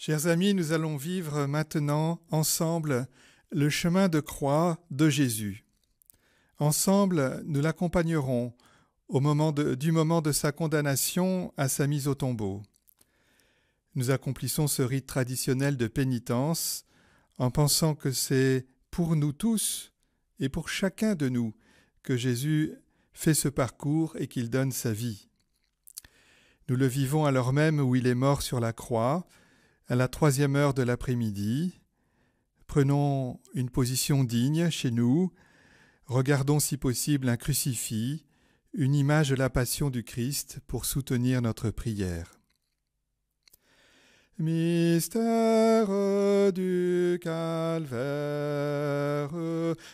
Chers amis, nous allons vivre maintenant ensemble le chemin de croix de Jésus. Ensemble, nous l'accompagnerons du moment de sa condamnation à sa mise au tombeau. Nous accomplissons ce rite traditionnel de pénitence en pensant que c'est pour nous tous et pour chacun de nous que Jésus fait ce parcours et qu'il donne sa vie. Nous le vivons à l'heure même où il est mort sur la croix, à la 3e heure de l'après-midi. Prenons une position digne chez nous, regardons si possible un crucifix, une image de la passion du Christ pour soutenir notre prière. Mystère du calvaire,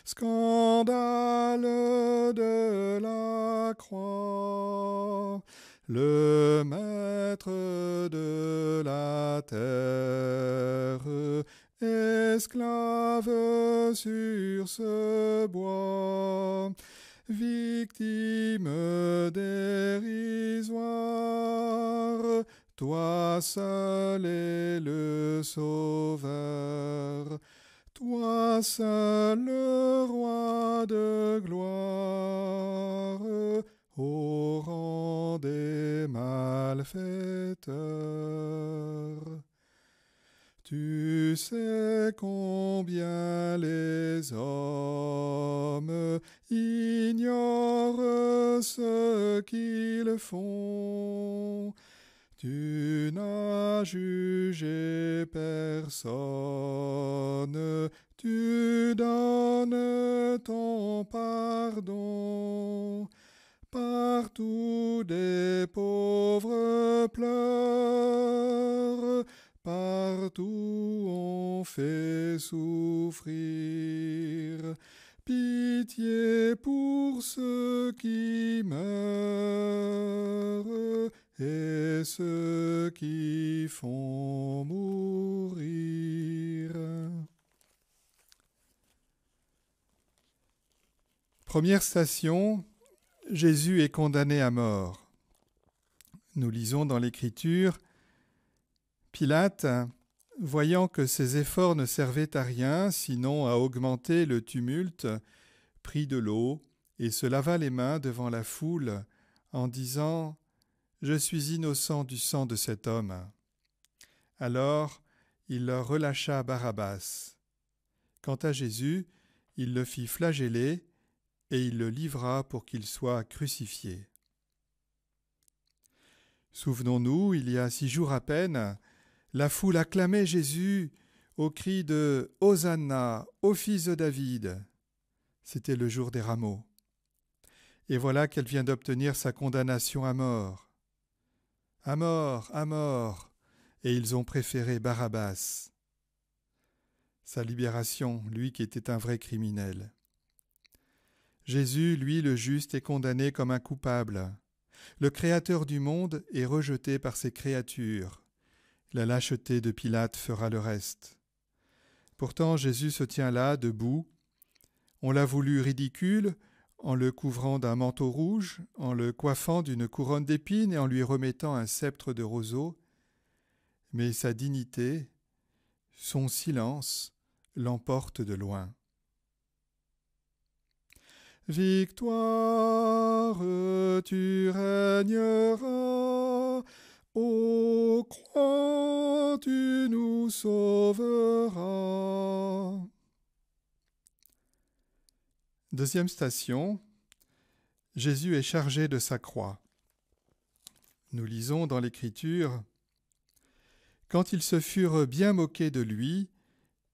scandale de la croix, le maître de la terre, esclave sur ce bois, victime dérisoire, toi seul es le Sauveur, toi seul le Roi de gloire, au rang des malfaiteurs. Tu sais combien les hommes ignorent ce qu'ils font. Tu n'as jugé personne, tu donnes ton pardon. Partout des pauvres pleurent, partout on fait souffrir. Pitié pour ceux qui meurent et ceux qui font mourir. Première station, Jésus est condamné à mort. Nous lisons dans l'Écriture, Pilate, voyant que ses efforts ne servaient à rien, sinon à augmenter le tumulte, prit de l'eau et se lava les mains devant la foule en disant « Je suis innocent du sang de cet homme ». Alors il leur relâcha Barabbas. Quant à Jésus, il le fit flageller et il le livra pour qu'il soit crucifié. Souvenons-nous, il y a 6 jours à peine, la foule acclamait Jésus au cri de « Hosanna, ô fils de David ». C'était le jour des rameaux. Et voilà qu'elle vient d'obtenir sa condamnation à mort. À mort, à mort. Et ils ont préféré Barabbas. Sa libération, lui qui était un vrai criminel. Jésus, lui, le juste, est condamné comme un coupable. Le Créateur du monde est rejeté par ses créatures. La lâcheté de Pilate fera le reste. Pourtant, Jésus se tient là, debout. On l'a voulu ridicule en le couvrant d'un manteau rouge, en le coiffant d'une couronne d'épines et en lui remettant un sceptre de roseau. Mais sa dignité, son silence, l'emportent de loin. Victoire, tu régneras, ô croix, tu nous sauveras. Deuxième station, Jésus est chargé de sa croix. Nous lisons dans l'Écriture, « Quand ils se furent bien moqués de lui,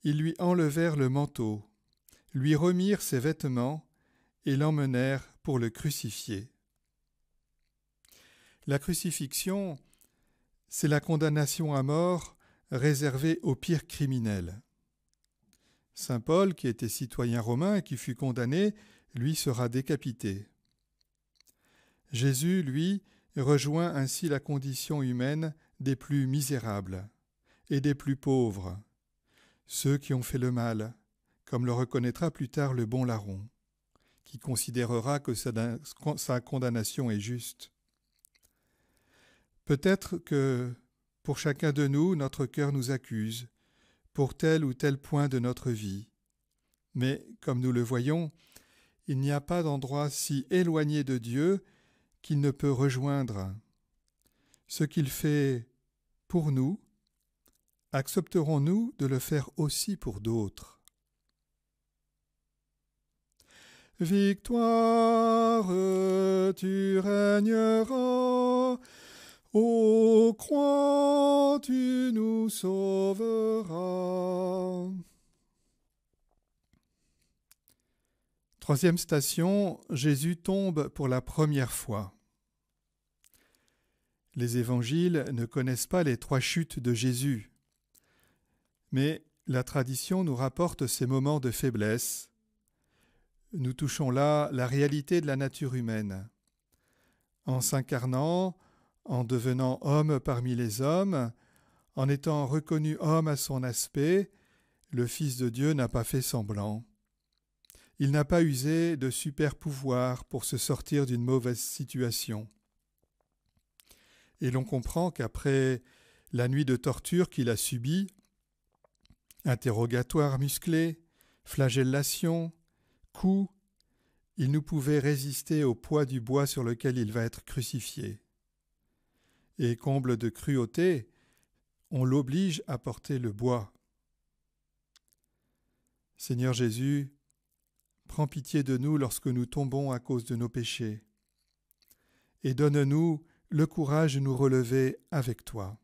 ils lui enlevèrent le manteau, lui remirent ses vêtements et l'emmenèrent pour le crucifier. » La crucifixion, c'est la condamnation à mort réservée aux pires criminels. Saint Paul, qui était citoyen romain et qui fut condamné, lui sera décapité. Jésus, lui, rejoint ainsi la condition humaine des plus misérables et des plus pauvres, ceux qui ont fait le mal, comme le reconnaîtra plus tard le bon larron, qui considérera que sa condamnation est juste. Peut-être que Pour chacun de nous, notre cœur nous accuse, pour tel ou tel point de notre vie. Mais, comme nous le voyons, il n'y a pas d'endroit si éloigné de Dieu qu'il ne peut rejoindre. Ce qu'il fait pour nous, accepterons-nous de le faire aussi pour d'autres? Victoire, tu régneras, ô croix, tu nous sauveras. Troisième station, Jésus tombe pour la première fois. Les évangiles ne connaissent pas les 3 chutes de Jésus, mais la tradition nous rapporte ces moments de faiblesse. Nous touchons là la réalité de la nature humaine. En s'incarnant, en devenant homme parmi les hommes, en étant reconnu homme à son aspect, le Fils de Dieu n'a pas fait semblant. Il n'a pas usé de super pouvoir pour se sortir d'une mauvaise situation. Et l'on comprend qu'après la nuit de torture qu'il a subie, interrogatoire musclé, flagellation, coups, il ne pouvait résister au poids du bois sur lequel il va être crucifié. Et comble de cruauté, on l'oblige à porter le bois. Seigneur Jésus, prends pitié de nous lorsque nous tombons à cause de nos péchés, et donne-nous le courage de nous relever avec toi.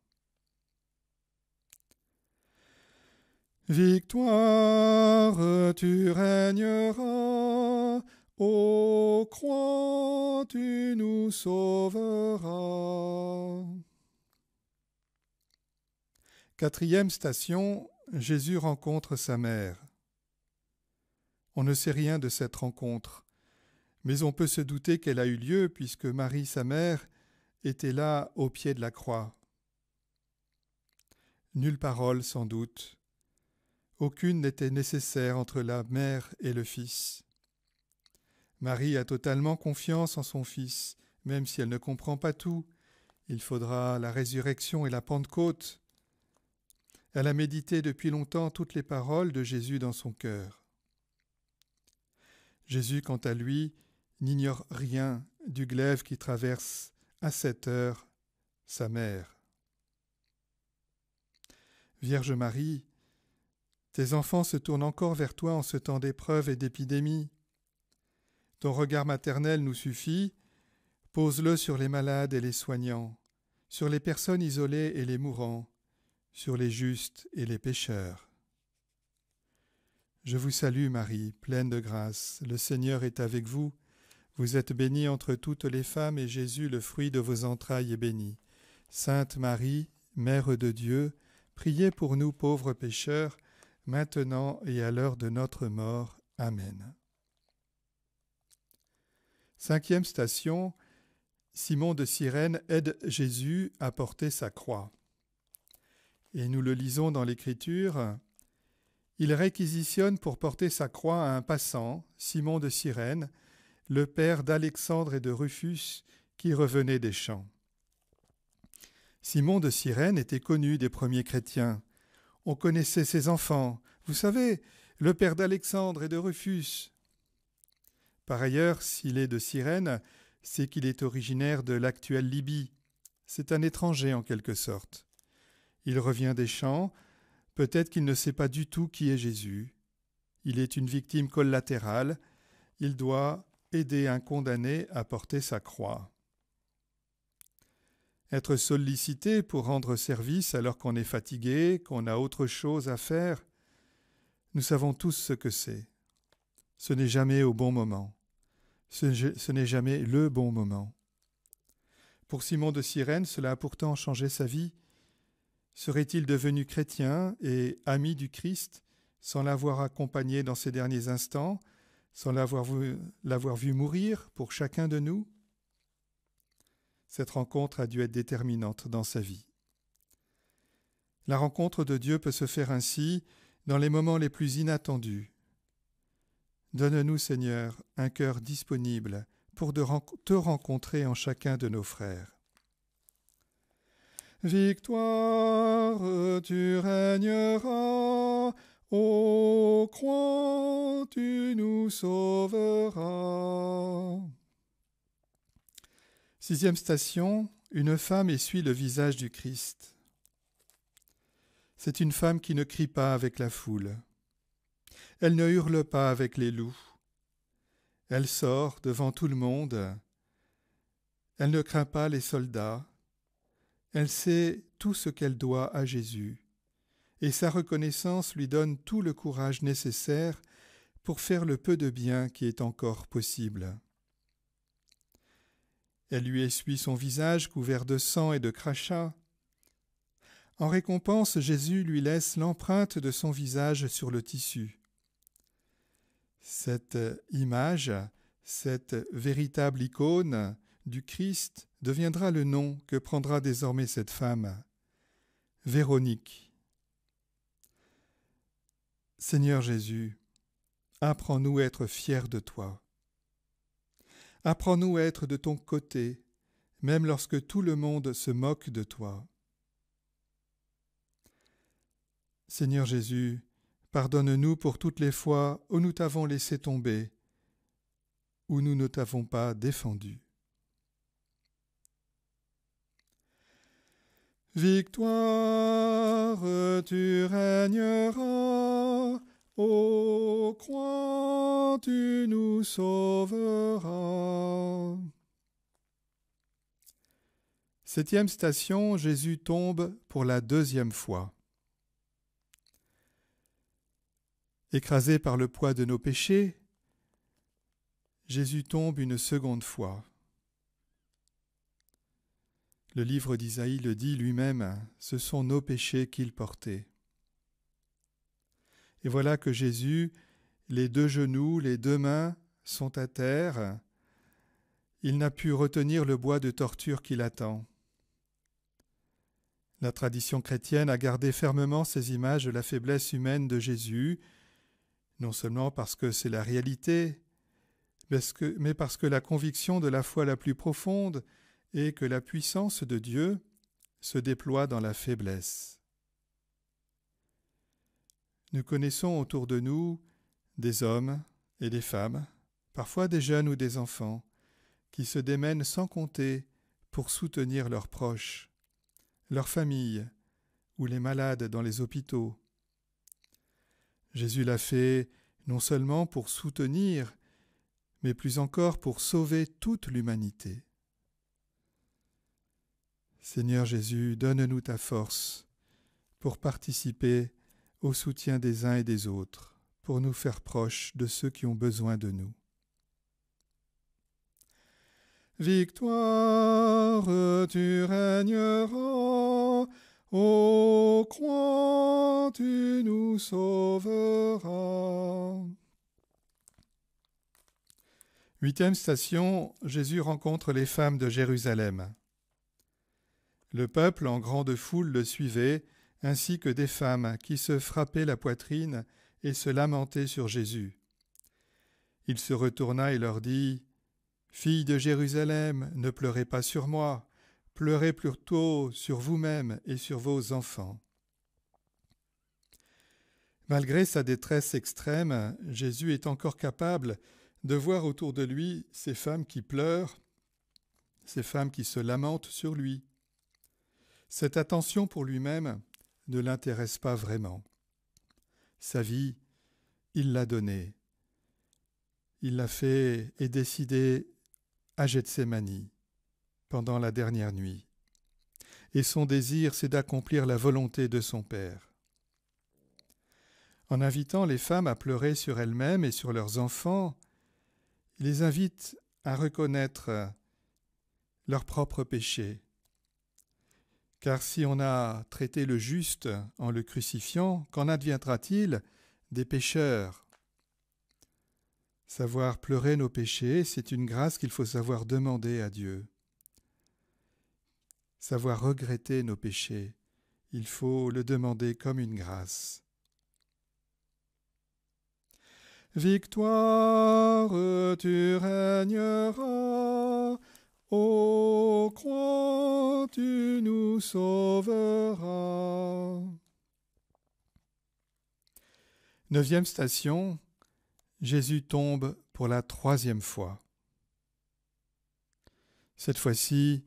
Victoire, tu régneras, ô croix, tu nous sauveras. Quatrième station, Jésus rencontre sa mère. On ne sait rien de cette rencontre, mais on peut se douter qu'elle a eu lieu puisque Marie, sa mère, était là au pied de la croix. Nulle parole, sans doute. Aucune n'était nécessaire entre la mère et le Fils. Marie a totalement confiance en son Fils, même si elle ne comprend pas tout. Il faudra la résurrection et la Pentecôte. Elle a médité depuis longtemps toutes les paroles de Jésus dans son cœur. Jésus, quant à lui, n'ignore rien du glaive qui traverse à cette heure sa mère. Vierge Marie, tes enfants se tournent encore vers toi en ce temps d'épreuve et d'épidémie. Ton regard maternel nous suffit, pose-le sur les malades et les soignants, sur les personnes isolées et les mourants, sur les justes et les pécheurs. Je vous salue Marie, pleine de grâce, le Seigneur est avec vous. Vous êtes bénie entre toutes les femmes et Jésus, le fruit de vos entrailles, est béni. Sainte Marie, Mère de Dieu, priez pour nous pauvres pécheurs, maintenant et à l'heure de notre mort. Amen. Cinquième station, Simon de Cyrène aide Jésus à porter sa croix. Et nous le lisons dans l'Écriture, il réquisitionne pour porter sa croix à un passant, Simon de Cyrène, le père d'Alexandre et de Rufus, qui revenait des champs. Simon de Cyrène était connu des premiers chrétiens. On connaissait ses enfants. Vous savez, le père d'Alexandre et de Rufus. Par ailleurs, s'il est de Cyrène, c'est qu'il est originaire de l'actuelle Libye. C'est un étranger en quelque sorte. Il revient des champs, peut-être qu'il ne sait pas du tout qui est Jésus. Il est une victime collatérale. Il doit aider un condamné à porter sa croix. Être sollicité pour rendre service alors qu'on est fatigué, qu'on a autre chose à faire, nous savons tous ce que c'est. Ce n'est jamais au bon moment. Ce n'est jamais le bon moment. Pour Simon de Cyrène, cela a pourtant changé sa vie. Serait-il devenu chrétien et ami du Christ sans l'avoir accompagné dans ses derniers instants, sans l'avoir vu mourir pour chacun de nous? Cette rencontre a dû être déterminante dans sa vie. La rencontre de Dieu peut se faire ainsi dans les moments les plus inattendus. Donne-nous, Seigneur, un cœur disponible pour te rencontrer en chacun de nos frères. Victoire, tu régneras, ô croix, tu nous sauveras. 6e station, une femme essuie le visage du Christ. C'est une femme qui ne crie pas avec la foule. Elle ne hurle pas avec les loups. Elle sort devant tout le monde. Elle ne craint pas les soldats. Elle sait tout ce qu'elle doit à Jésus. Et sa reconnaissance lui donne tout le courage nécessaire pour faire le peu de bien qui est encore possible. Elle lui essuie son visage couvert de sang et de crachats. En récompense, Jésus lui laisse l'empreinte de son visage sur le tissu. Cette image, cette véritable icône du Christ deviendra le nom que prendra désormais cette femme, Véronique. Seigneur Jésus, apprends-nous à être fiers de toi. Apprends-nous à être de ton côté, même lorsque tout le monde se moque de toi. Seigneur Jésus, pardonne-nous pour toutes les fois où nous t'avons laissé tomber, où nous ne t'avons pas défendu. Victoire, tu régneras, ô croix, tu nous sauveras. 7e station, Jésus tombe pour la 2e fois. Écrasé par le poids de nos péchés, Jésus tombe une seconde fois. Le livre d'Isaïe le dit lui-même, ce sont nos péchés qu'il portait. Et voilà que Jésus, les 2 genoux, les 2 mains sont à terre. Il n'a pu retenir le bois de torture qui l'attend. La tradition chrétienne a gardé fermement ces images de la faiblesse humaine de Jésus, non seulement parce que c'est la réalité, mais parce que la conviction de la foi la plus profonde est que la puissance de Dieu se déploie dans la faiblesse. Nous connaissons autour de nous des hommes et des femmes, parfois des jeunes ou des enfants, qui se démènent sans compter pour soutenir leurs proches, leurs familles ou les malades dans les hôpitaux. Jésus l'a fait non seulement pour soutenir, mais plus encore pour sauver toute l'humanité. Seigneur Jésus, donne-nous ta force pour participer au soutien des uns et des autres, pour nous faire proches de ceux qui ont besoin de nous. Victoire, tu régneras, ô croix, tu nous sauveras. 8e station, Jésus rencontre les femmes de Jérusalem. Le peuple en grande foule le suivait, ainsi que des femmes qui se frappaient la poitrine et se lamentaient sur Jésus. Il se retourna et leur dit : « Filles de Jérusalem, ne pleurez pas sur moi, pleurez plutôt sur vous-mêmes et sur vos enfants. » Malgré sa détresse extrême, Jésus est encore capable de voir autour de lui ces femmes qui pleurent, ces femmes qui se lamentent sur lui. Cette attention pour lui-même ne l'intéresse pas vraiment. Sa vie, il l'a donnée. Il l'a fait et décidé à Gethsémani, pendant la dernière nuit. Et son désir, c'est d'accomplir la volonté de son Père. En invitant les femmes à pleurer sur elles-mêmes et sur leurs enfants, il les invite à reconnaître leurs propres péchés. Car si on a traité le juste en le crucifiant, qu'en adviendra-t-il des pécheurs ? Savoir pleurer nos péchés, c'est une grâce qu'il faut savoir demander à Dieu. Savoir regretter nos péchés, il faut le demander comme une grâce. Victoire, tu régneras, ô croix, tu nous nous sauvera. 9e station, Jésus tombe pour la 3e fois. Cette fois-ci,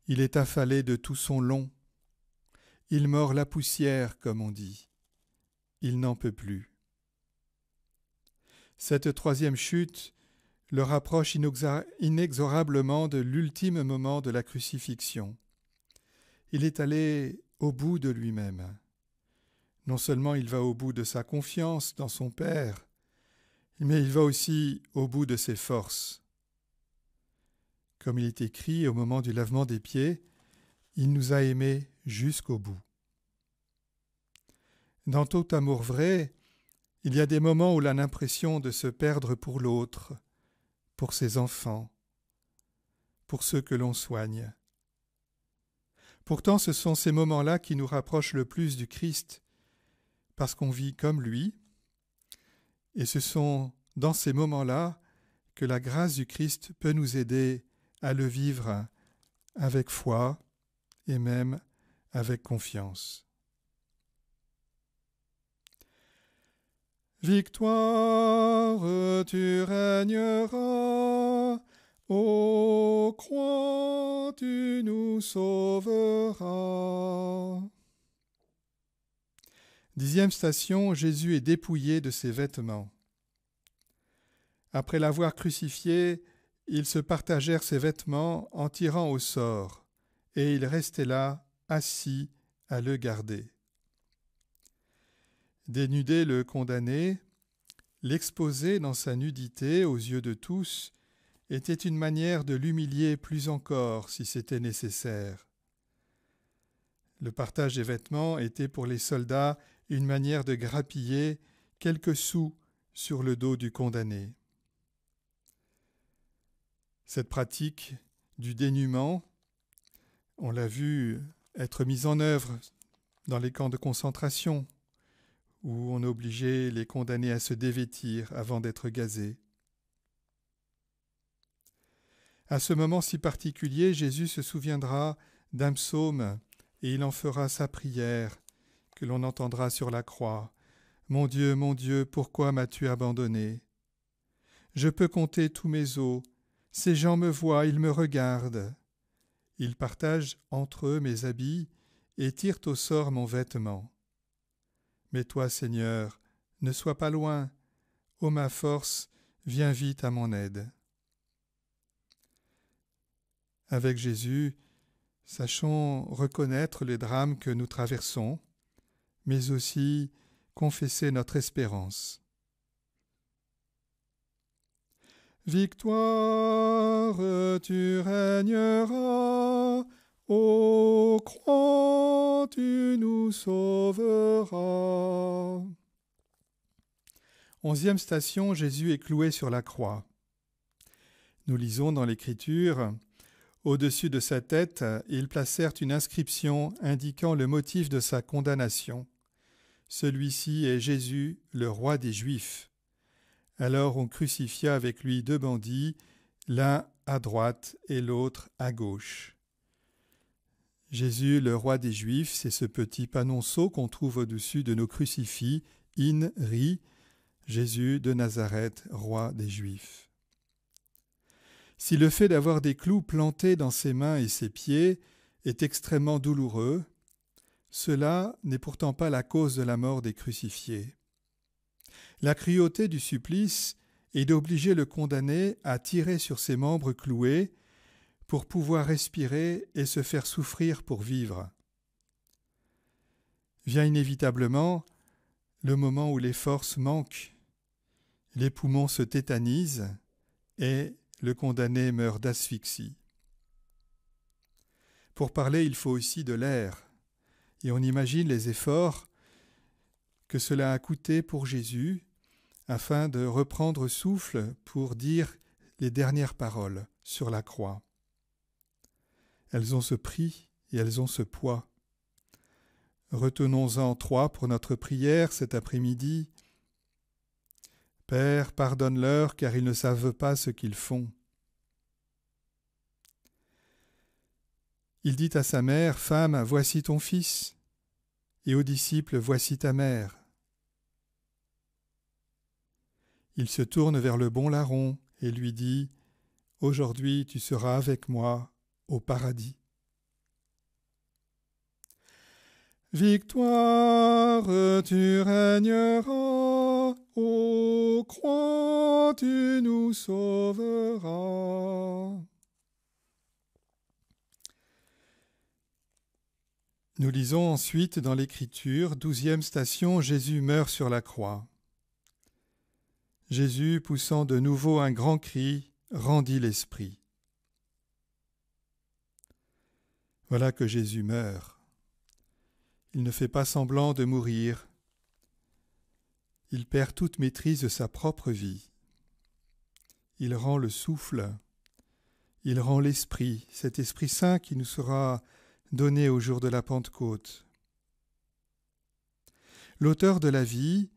il est affalé de tout son long. Il mord la poussière, comme on dit. Il n'en peut plus. Cette 3e chute le rapproche inexorablement de l'ultime moment de la crucifixion. Il est allé au bout de lui-même. Non seulement il va au bout de sa confiance dans son Père, mais il va aussi au bout de ses forces. Comme il est écrit au moment du lavement des pieds, il nous a aimés jusqu'au bout. Dans tout amour vrai, il y a des moments où l'on a l'impression de se perdre pour l'autre, pour ses enfants, pour ceux que l'on soigne. Pourtant, ce sont ces moments-là qui nous rapprochent le plus du Christ, parce qu'on vit comme lui, et ce sont dans ces moments-là que la grâce du Christ peut nous aider à le vivre avec foi et même avec confiance. Victoire, tu régneras, ô croix, tu nous sauveras. 10e station, Jésus est dépouillé de ses vêtements. Après l'avoir crucifié, ils se partagèrent ses vêtements en tirant au sort, et il restait là, assis, à le garder. Dénuder le condamné, l'exposer dans sa nudité aux yeux de tous, était une manière de l'humilier plus encore si c'était nécessaire. Le partage des vêtements était pour les soldats une manière de grappiller quelques sous sur le dos du condamné. Cette pratique du dénuement, on l'a vu être mise en œuvre dans les camps de concentration, où on obligeait les condamnés à se dévêtir avant d'être gazés. À ce moment si particulier, Jésus se souviendra d'un psaume et il en fera sa prière que l'on entendra sur la croix. « Mon Dieu, pourquoi m'as-tu abandonné ? Je peux compter tous mes os. Ces gens me voient, ils me regardent. Ils partagent entre eux mes habits et tirent au sort mon vêtement. Mais toi, Seigneur, ne sois pas loin. Ô ma force, viens vite à mon aide. » Avec Jésus, sachons reconnaître les drames que nous traversons, mais aussi confesser notre espérance. Victoire, tu régneras, ô croix, tu nous sauveras. 11e station, Jésus est cloué sur la croix. Nous lisons dans l'Écriture, au-dessus de sa tête, ils placèrent une inscription indiquant le motif de sa condamnation. Celui-ci est Jésus, le roi des Juifs. Alors on crucifia avec lui 2 bandits, l'un à droite et l'autre à gauche. Jésus, le roi des Juifs, c'est ce petit panonceau qu'on trouve au-dessus de nos crucifix, in, ri, Jésus de Nazareth, roi des Juifs. Si le fait d'avoir des clous plantés dans ses mains et ses pieds est extrêmement douloureux, cela n'est pourtant pas la cause de la mort des crucifiés. La cruauté du supplice est d'obliger le condamné à tirer sur ses membres cloués pour pouvoir respirer et se faire souffrir pour vivre. Vient inévitablement le moment où les forces manquent, les poumons se tétanisent et le condamné meurt d'asphyxie. Pour parler, il faut aussi de l'air. Et on imagine les efforts que cela a coûté pour Jésus afin de reprendre souffle pour dire les dernières paroles sur la croix. Elles ont ce prix et elles ont ce poids. Retenons-en 3 pour notre prière cet après-midi. Père, pardonne-leur car ils ne savent pas ce qu'ils font. Il dit à sa mère, « Femme, voici ton fils », et aux disciples, « Voici ta mère ». Il se tourne vers le bon larron et lui dit, « Aujourd'hui tu seras avec moi au paradis ». Victoire, tu régneras, ô croix, tu nous sauveras. Nous lisons ensuite dans l'Écriture, 12e station, Jésus meurt sur la croix. Jésus, poussant de nouveau un grand cri, rendit l'esprit. Voilà que Jésus meurt. Il ne fait pas semblant de mourir. Il perd toute maîtrise de sa propre vie. Il rend le souffle, il rend l'esprit, cet Esprit Saint qui nous sera donné au jour de la Pentecôte. L'auteur de la vie,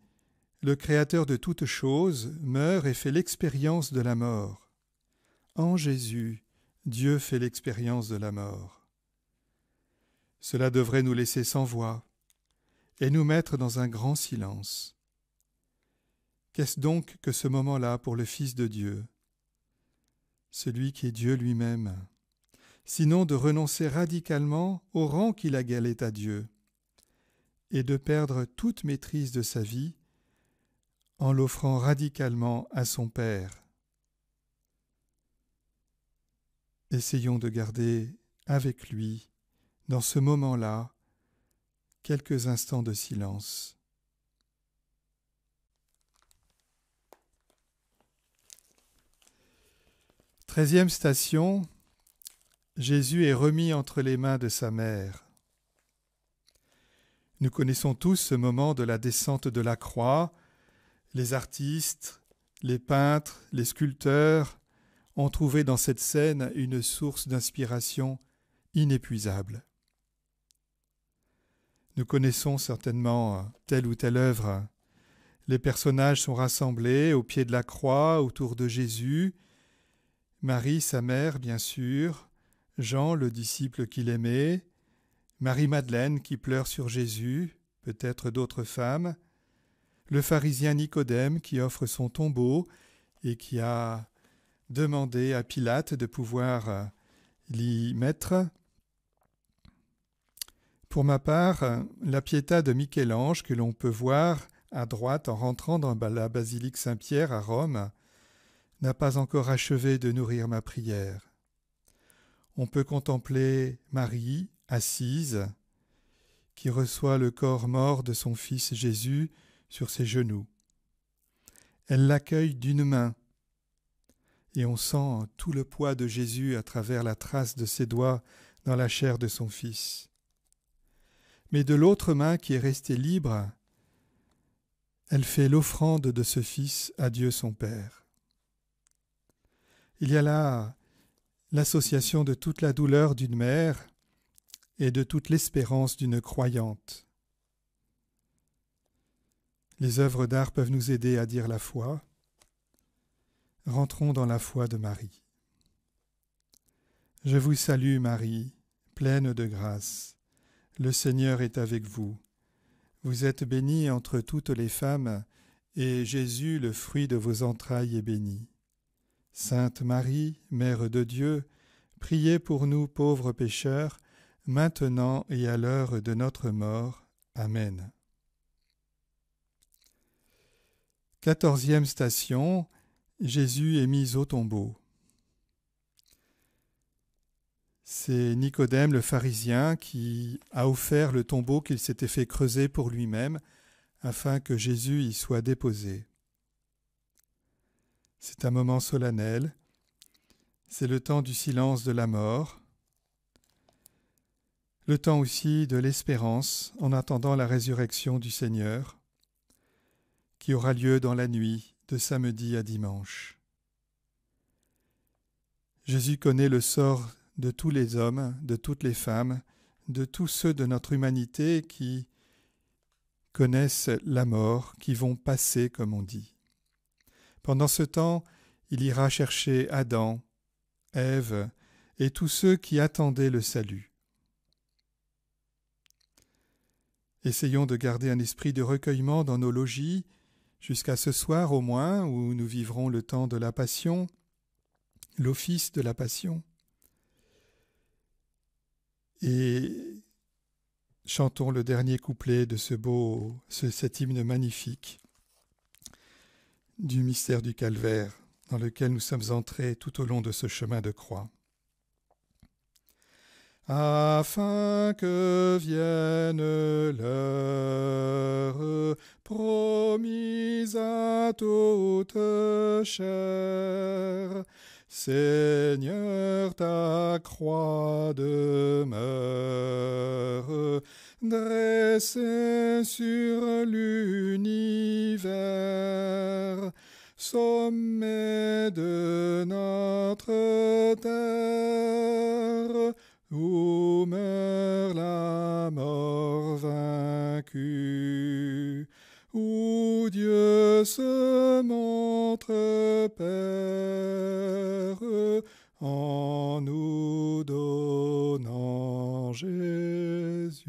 le créateur de toutes choses, meurt et fait l'expérience de la mort. En Jésus, Dieu fait l'expérience de la mort. Cela devrait nous laisser sans voix et nous mettre dans un grand silence. Qu'est-ce donc que ce moment-là pour le Fils de Dieu, celui qui est Dieu lui-même, sinon de renoncer radicalement au rang qu'il a égalé à Dieu et de perdre toute maîtrise de sa vie en l'offrant radicalement à son Père. Essayons de garder avec lui, dans ce moment-là, quelques instants de silence. Treizième station, Jésus est remis entre les mains de sa mère. Nous connaissons tous ce moment de la descente de la croix. Les artistes, les peintres, les sculpteurs ont trouvé dans cette scène une source d'inspiration inépuisable. Nous connaissons certainement telle ou telle œuvre. Les personnages sont rassemblés au pied de la croix autour de Jésus. Marie, sa mère, bien sûr, Jean, le disciple qu'il aimait, Marie-Madeleine qui pleure sur Jésus, peut-être d'autres femmes, le pharisien Nicodème qui offre son tombeau et qui a demandé à Pilate de pouvoir l'y mettre. Pour ma part, la Pietà de Michel-Ange que l'on peut voir à droite en rentrant dans la basilique Saint-Pierre à Rome n'a pas encore achevé de nourrir ma prière. On peut contempler Marie, assise, qui reçoit le corps mort de son fils Jésus sur ses genoux. Elle l'accueille d'une main, et on sent tout le poids de Jésus à travers la trace de ses doigts dans la chair de son fils. Mais de l'autre main qui est restée libre, elle fait l'offrande de ce fils à Dieu son Père. Il y a là l'association de toute la douleur d'une mère et de toute l'espérance d'une croyante. Les œuvres d'art peuvent nous aider à dire la foi. Rentrons dans la foi de Marie. Je vous salue Marie, pleine de grâce. Le Seigneur est avec vous. Vous êtes bénie entre toutes les femmes, et Jésus, le fruit de vos entrailles, est béni. Sainte Marie, Mère de Dieu, priez pour nous pauvres pécheurs, maintenant et à l'heure de notre mort. Amen. 14e station, Jésus est mis au tombeau. C'est Nicodème le pharisien qui a offert le tombeau qu'il s'était fait creuser pour lui-même afin que Jésus y soit déposé. C'est un moment solennel, c'est le temps du silence de la mort, le temps aussi de l'espérance en attendant la résurrection du Seigneur, qui aura lieu dans la nuit de samedi à dimanche. Jésus connaît le sort de tous les hommes, de toutes les femmes, de tous ceux de notre humanité qui connaissent la mort, qui vont passer, comme on dit. Pendant ce temps, il ira chercher Adam, Ève et tous ceux qui attendaient le salut. Essayons de garder un esprit de recueillement dans nos logis, jusqu'à ce soir au moins, où nous vivrons le temps de la Passion, l'office de la Passion. Et chantons le dernier couplet de cet hymne magnifique du mystère du Calvaire, dans lequel nous sommes entrés tout au long de ce chemin de croix. Afin que vienne l'heure promise à toute chair, Seigneur, ta croix demeure dressée sur l'univers, sommet de notre terre, où meurt la mort vaincue, où Dieu se montre Père, en nous donnant Jésus.